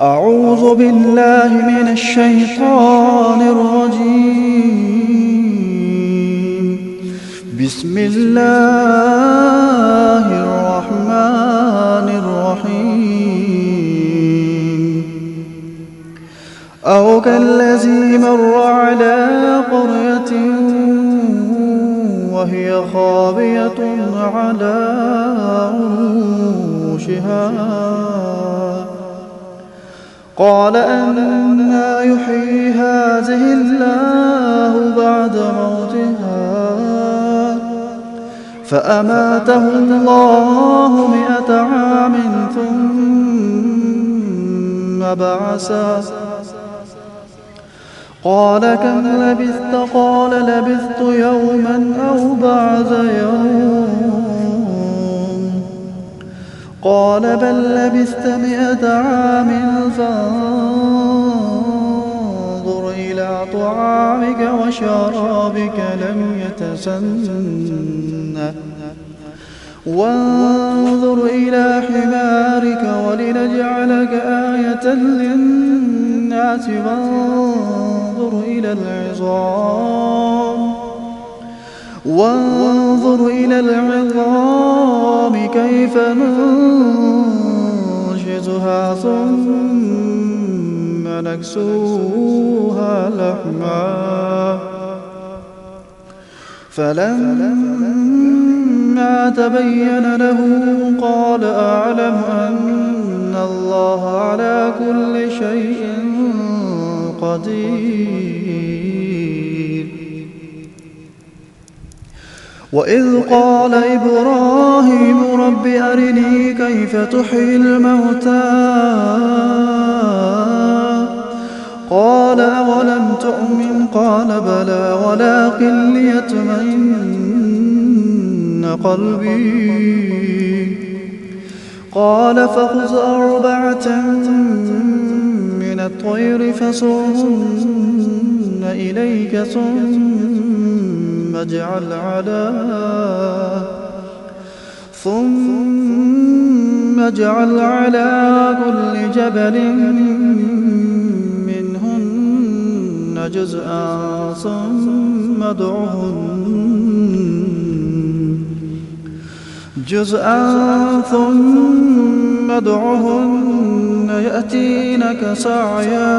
أعوذ بالله من الشيطان الرجيم. بسم الله الرحمن الرحيم. أو كالذي مر على قرية وهي خاوية على عروشها قال أنى يحيي هذه الله بعد موتها فأماته الله 100 عام ثم بعثه قال كم لبثت؟ قال لبثت يوما أو بعض يوم قال بل لبثت 100 عام فانظر إلى طعامك وشرابك لم يتسنه وانظر إلى حمارك ولنجعلك آية للناس وانظر إلى العظام كيف ننشزها ثم نكسوها لحما فلما تبين له قال أعلم أن الله على كل شيء قدير. وإذ قال إبراهيم رب أرني كيف تحيي الموتى قال أولم تؤمن قال بلى ولكن ليطمئن قلبي قال فخذ 4 من الطير فصرهن إليك ثم اجعل على كل جبل منهن جزءا ثم ادعهن يأتينك سعيا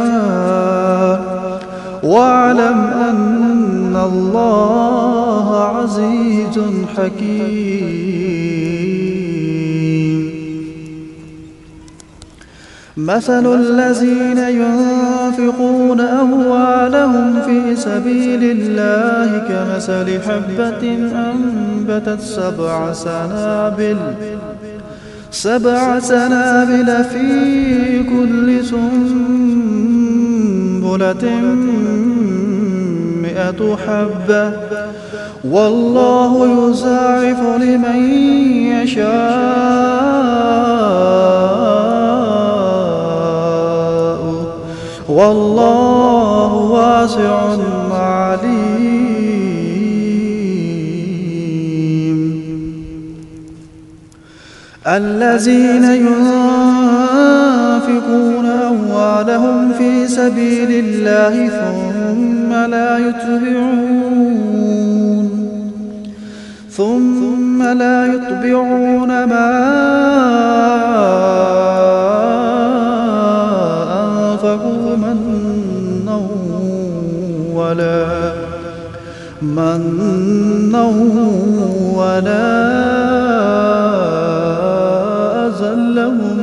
واعلم أن الله عزيز حكيم. مثل الذين ينفقون أموالهم في سبيل الله كمثل حبة أنبتت 7 سنابل في كل سنبلة 100 حبة والله يضاعف لمن يشاء والله واسع عليم. الذين ينفقون أموالهم في سبيل الله ثم لا يتبعون ما أنفقوا منا ولا أذى لهم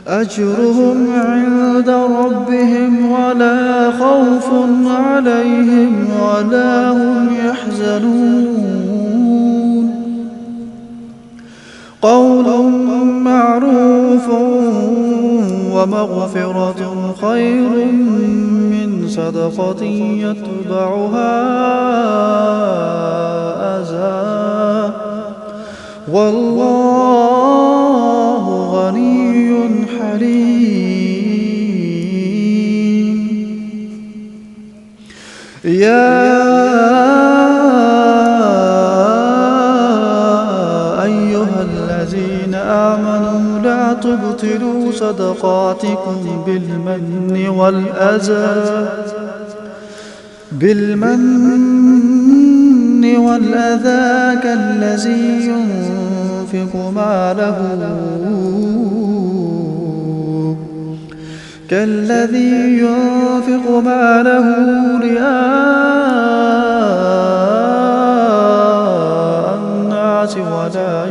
أجرهم عند ربهم ولا خوف عليهم ولا هم يحزنون. قول معروف ومغفرة خير من صدقة يتبعها أذى والله غني حليم. يا أيها الذين آمنوا لا تبطلوا صدقاتكم بالمن والأذى كالذي ينفق ماله رئاء الناس ولا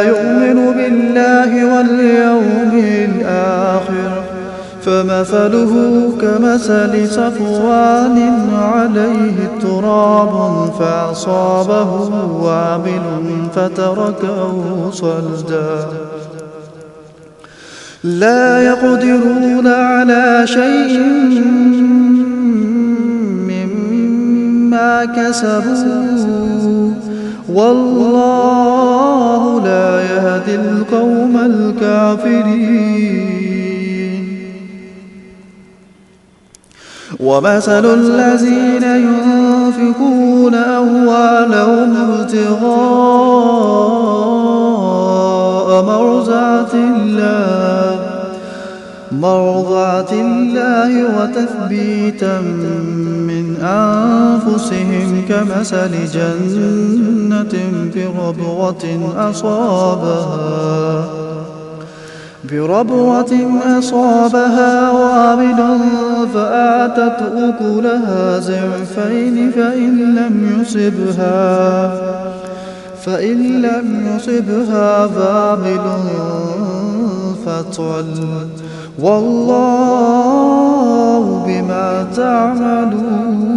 يؤمن بالله واليوم الآخر فمثله كمثل صفوان عليه تراب فأصابه وابل فتركه صلدا لا يقدرون على شيء مما كسبوا والله لا يهدي القوم الكافرين ومثل الذين ينفقون أموالهم ابتغاء مرضات الله وتثبيتا من أنفسهم كمثل جنة بربوة أصابها وابل فآتت أكلها ضعفين فإن لم يصبها وابل فطل والله بما تعملون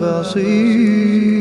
بصير.